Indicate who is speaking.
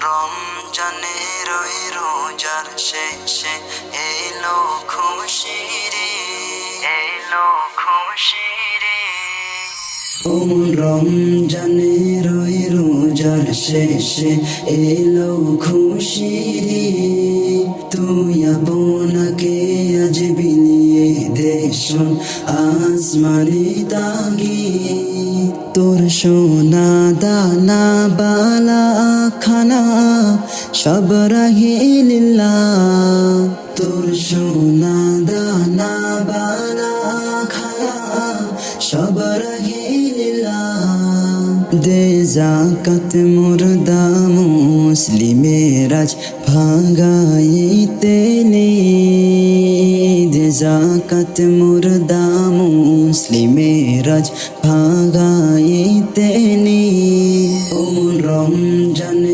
Speaker 1: রমজানের ওই রোজার শেষে এলো খুশির রমজানের ওই রোজার শেষে এলো খুশির তুই আপনাকে আজ বিলিয়ে দেশন আসমানি তাগি তোর সোনা দানা বালা খানা সব রাহিলিল্লাহ তোর সোনা দানা বালা খানা সব রাহিলিল্লাহ দে যাকাত মুর্দা মুসলিমের আজ ভাগাইতে নে দে যাকাত মুর্দা